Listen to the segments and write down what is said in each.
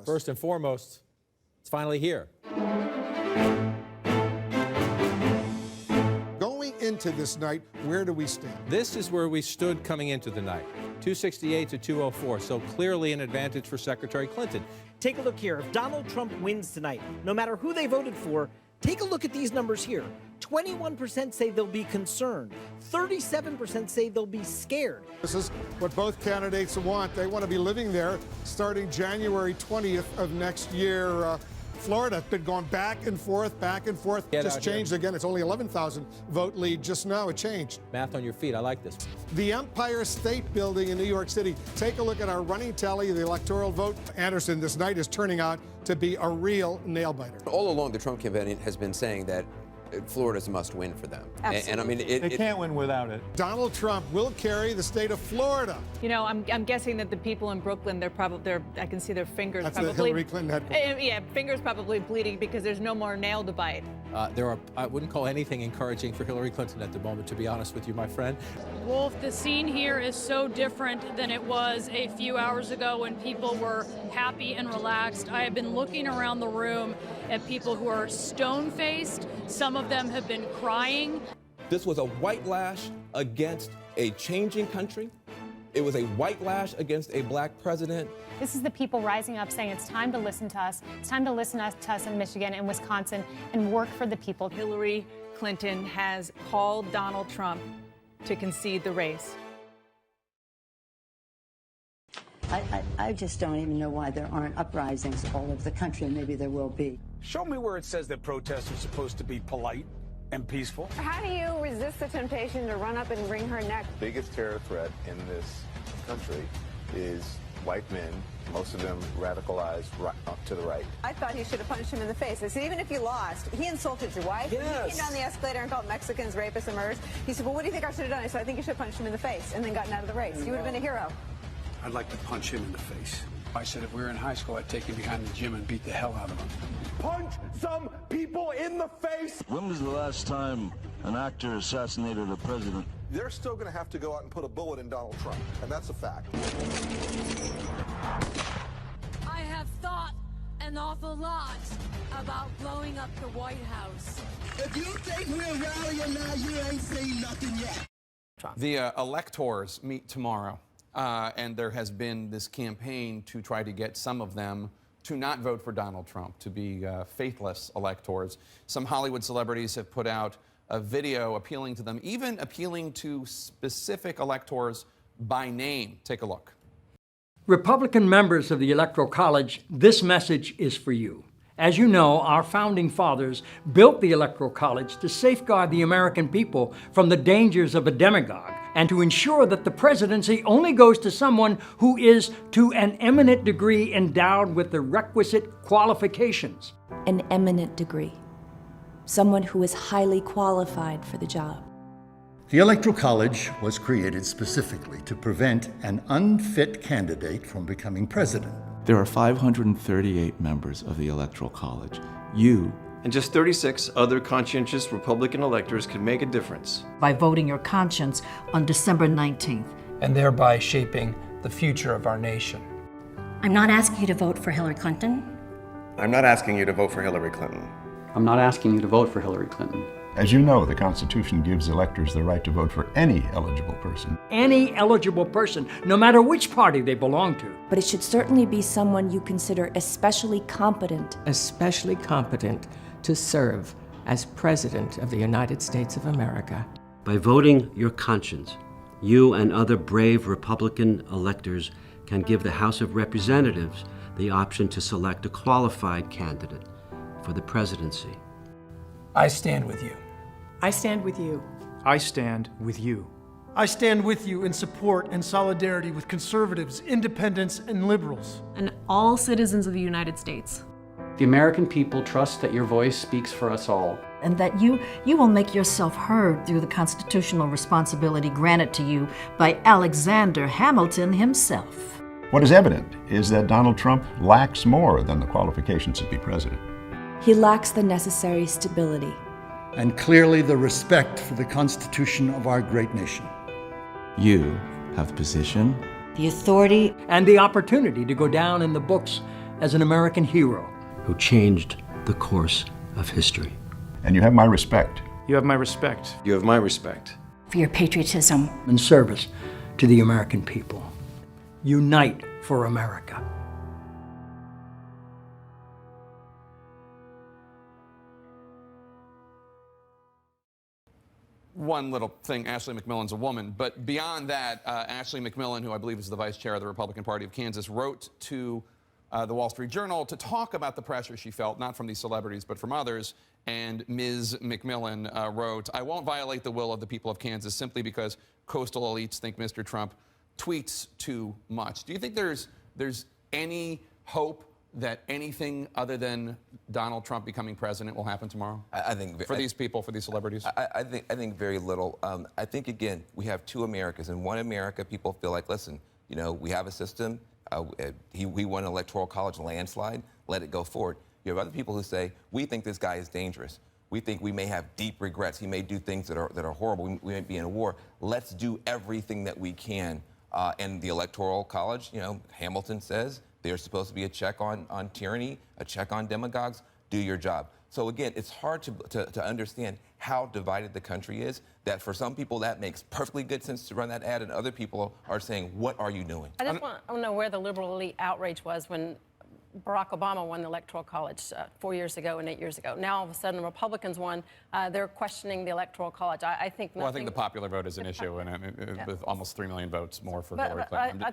First and foremost, it's finally here. Going into this night, where do we stand? This is where we stood coming into the night, 268 to 204, so clearly an advantage for Secretary Clinton. Take a look here. If Donald Trump wins tonight, no matter who they voted for, take a look at these numbers here. 21% say they'll be concerned. 37% say they'll be scared. This is what both candidates want. They want to be living there starting January 20th of next year. Florida has been going back and forth, just changed again. It's only 11,000 vote lead just now. It changed. Math on your feet. I like this. The Empire State Building in New York City. Take a look at our running tally of the electoral vote. Anderson, this night is turning out to be a real nail-biter. All along, the Trump campaign has been saying that Florida's a must-win for them. And I mean, they can't win without it. Donald Trump will carry the state of Florida. You know, I'm guessing that the people in Brooklyn, I can see their fingers That's probably. the Hillary Clinton headquarters. Yeah, fingers probably bleeding because there's no more nail to bite. I wouldn't call anything encouraging for Hillary Clinton at the moment, to be honest with you, my friend. Wolf, the scene here is so different than it was a few hours ago when people were happy and relaxed. I have been looking around the room at people who are stone-faced. Some of them have been crying. This was a white lash against a changing country. It was a white lash against a black president. This is the people rising up saying it's time to listen to us. It's time to listen to us in Michigan and Wisconsin and work for the people. Hillary Clinton has called Donald Trump to concede the race. I just don't even know why there aren't uprisings all over the country, and maybe there will be. Show me where it says that protests are supposed to be polite and peaceful. How do you resist the temptation to run up and wring her neck? The biggest terror threat in this country is white men, most of them radicalized up to the right. I thought he should have punched him in the face. I said, even if you lost, he insulted your wife. Yes. He came down the escalator and called Mexicans rapists and murderers. He said, well, what do you think I should have done? I said, I think you should have punched him in the face and then gotten out of the race. You would have been a hero. I'd like to punch him in the face. I said if we were in high school, I'd take him behind the gym and beat the hell out of him. Punch some people in the face! When was the last time an actor assassinated a president? They're still going to have to go out and put a bullet in Donald Trump, and that's a fact. I have thought an awful lot about blowing up the White House. If you think we're rallying now, you ain't seen nothing yet. The electors meet tomorrow, and there has been this campaign to try to get some of them to not vote for Donald Trump, to be faithless electors. Some Hollywood celebrities have put out a video appealing to them, even appealing to specific electors by name. Take a look. Republican members of the Electoral College, this message is for you. As you know, our founding fathers built the Electoral College to safeguard the American people from the dangers of a demagogue and to ensure that the presidency only goes to someone who is, to an eminent degree, endowed with the requisite qualifications. An eminent degree. Someone who is highly qualified for the job. The Electoral College was created specifically to prevent an unfit candidate from becoming president. There are 538 members of the Electoral College. You and just 36 other conscientious Republican electors can make a difference. By voting your conscience on December 19th. And thereby shaping the future of our nation. I'm not asking you to vote for Hillary Clinton. I'm not asking you to vote for Hillary Clinton. I'm not asking you to vote for Hillary Clinton. As you know, the Constitution gives electors the right to vote for any eligible person. Any eligible person, no matter which party they belong to. But it should certainly be someone you consider especially competent. Especially competent to serve as President of the United States of America. By voting your conscience, you and other brave Republican electors can give the House of Representatives the option to select a qualified candidate for the presidency. I stand with you. I stand with you. I stand with you. I stand with you in support and solidarity with conservatives, independents, and liberals. And all citizens of the United States. The American people trust that your voice speaks for us all. and that you will make yourself heard through the constitutional responsibility granted to you by Alexander Hamilton himself. What is evident is that Donald Trump lacks more than the qualifications to be president. He lacks the necessary stability. And clearly the respect for the Constitution of our great nation. You have the position, The authority, and the opportunity to go down in the books as an American hero who changed the course of history. And you have my respect. You have my respect. You have my respect. for your patriotism, and service to the American people. Unite for America. One little thing, Ashley McMillan's a woman, but beyond that, Ashley McMillan, who I believe is the vice chair of the Republican Party of Kansas, wrote to the Wall Street Journal to talk about the pressure she felt, not from these celebrities, but from others. And Ms. McMillan wrote, "I won't violate the will of the people of Kansas simply because coastal elites think Mr. Trump tweets too much." Do you think there's any hope that anything other than Donald Trump becoming president will happen tomorrow? I think for these people, for these celebrities. I think very little. I think again we have two Americas. In one America, people feel like, listen, you know, we have a system. He won an electoral college landslide. Let it go forward. You have other people who say we think this guy is dangerous. We think we may have deep regrets. He may do things that are horrible. We may be in a war. Let's do everything that we can. And the electoral college, you know, Hamilton says there's supposed to be a check on tyranny, a check on demagogues. Do your job. So again, it's hard to understand how divided the country is, that for some people that makes perfectly good sense to run that ad, and other people are saying, what are you doing? I just want to know where the liberal elite outrage was when Barack Obama won the Electoral College 4 years ago and 8 years ago. Now, all of a sudden, the Republicans won. They're questioning the Electoral College. I think nothing... Well, I think the popular vote is an issue, and with almost 3 million votes more for Hillary Clinton.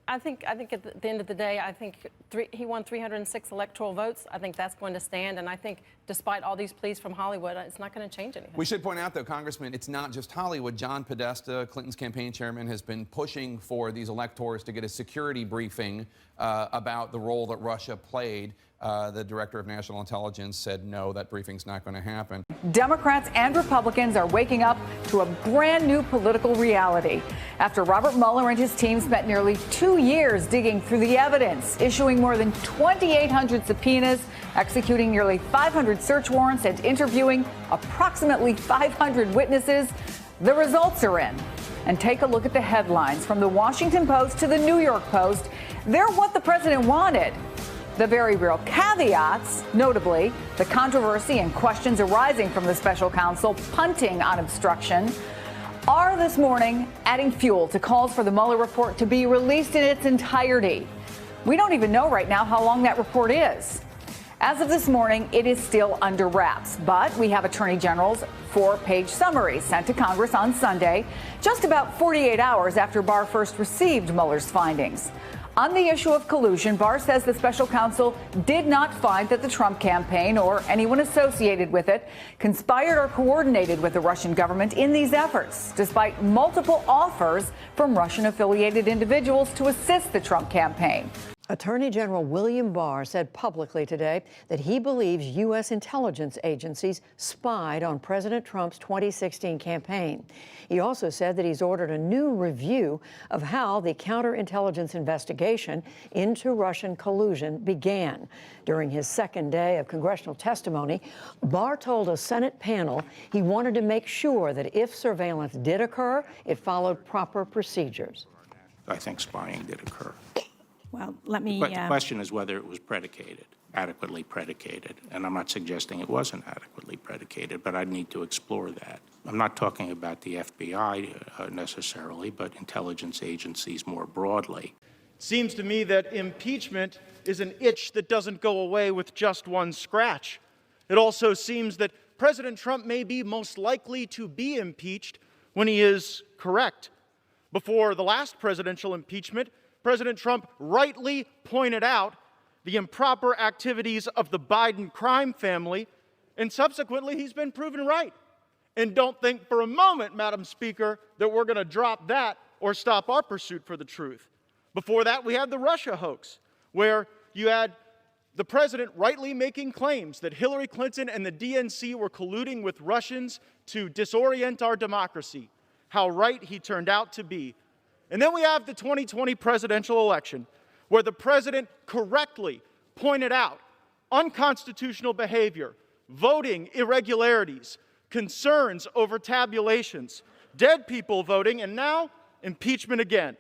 I think at the end of the day, I think he won 306 electoral votes. I think that's going to stand, and I think despite all these pleas from Hollywood, it's not going to change anything. We should point out, though, Congressman, it's not just Hollywood. John Podesta, Clinton's campaign chairman, has been pushing for these electors to get a security briefing about the role that Russia played. The director of national intelligence said, no, that briefing's not going to happen. Democrats and Republicans are waking up to a brand new political reality after Robert Mueller and his team spent nearly 2 years digging through the evidence, issuing more than 2,800 subpoenas, executing nearly 500 search warrants, and interviewing approximately 500 witnesses. The results are in. And take a look at the headlines from the Washington Post to the New York Post. They're what the president wanted. The very real caveats, notably the controversy and questions arising from the special counsel punting on obstruction, are this morning adding fuel to calls for the Mueller report to be released in its entirety. We don't even know right now how long that report is. As of this morning, it is still under wraps, but we have Attorney General's 4-page summary sent to Congress on Sunday, just about 48 hours after Barr first received Mueller's findings. On the issue of collusion, Barr says the special counsel did not find that the Trump campaign or anyone associated with it conspired or coordinated with the Russian government in these efforts, despite multiple offers from Russian-affiliated individuals to assist the Trump campaign. Attorney General William Barr said publicly today that he believes U.S. intelligence agencies spied on President Trump's 2016 campaign. He also said that he's ordered a new review of how the counterintelligence investigation into Russian collusion began. During his second day of congressional testimony, Barr told a Senate panel he wanted to make sure that if surveillance did occur, it followed proper procedures. I think spying did occur. Well, let me... But the question is whether it was adequately predicated. And I'm not suggesting it wasn't adequately predicated, but I'd need to explore that. I'm not talking about the FBI necessarily, but intelligence agencies more broadly. It seems to me that impeachment is an itch that doesn't go away with just one scratch. It also seems that President Trump may be most likely to be impeached when he is correct. Before the last presidential impeachment, President Trump rightly pointed out the improper activities of the Biden crime family, and subsequently he's been proven right. And don't think for a moment, Madam Speaker, that we're going to drop that or stop our pursuit for the truth. Before that, we had the Russia hoax, where you had The president rightly making claims that Hillary Clinton and the DNC were colluding with Russians to disorient our democracy. How right he turned out to be. And then we have the 2020 presidential election, where the president correctly pointed out unconstitutional behavior, voting irregularities, concerns over tabulations, dead people voting, and now impeachment again.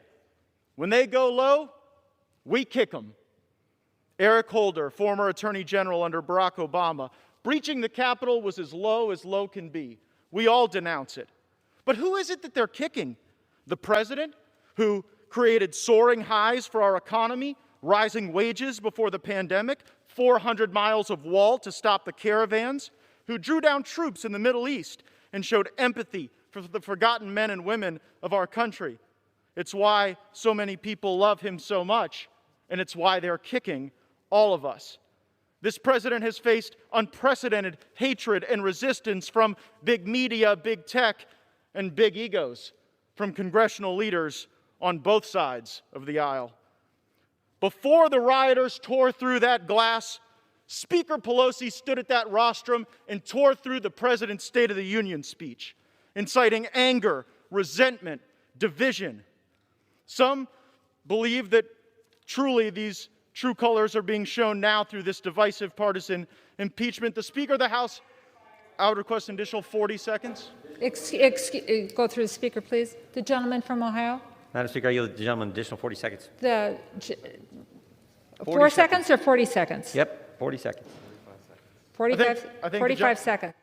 When they go low, we kick them. Eric Holder, former Attorney General under Barack Obama, breaching the Capitol was as low can be. We all denounce it. But who is it that they're kicking? The president, who created soaring highs for our economy, rising wages before the pandemic, 400 miles of wall to stop the caravans, who drew down troops in the Middle East and showed empathy for the forgotten men and women of our country. It's why so many people love him so much, and it's why they're kicking all of us. This president has faced unprecedented hatred and resistance from big media, big tech, and big egos, from congressional leaders on both sides of the aisle. Before the rioters tore through that glass, Speaker Pelosi stood at that rostrum and tore through the president's State of the Union speech, inciting anger, resentment, division. Some believe that truly these true colors are being shown now through this divisive partisan impeachment. The Speaker of the House, I would request an additional 40 seconds. Go through the Speaker, please. The gentleman from Ohio. Madam Speaker, I yield the gentleman an additional 40 seconds. 4 seconds or 40 seconds? Yep, 40 seconds. 45 seconds.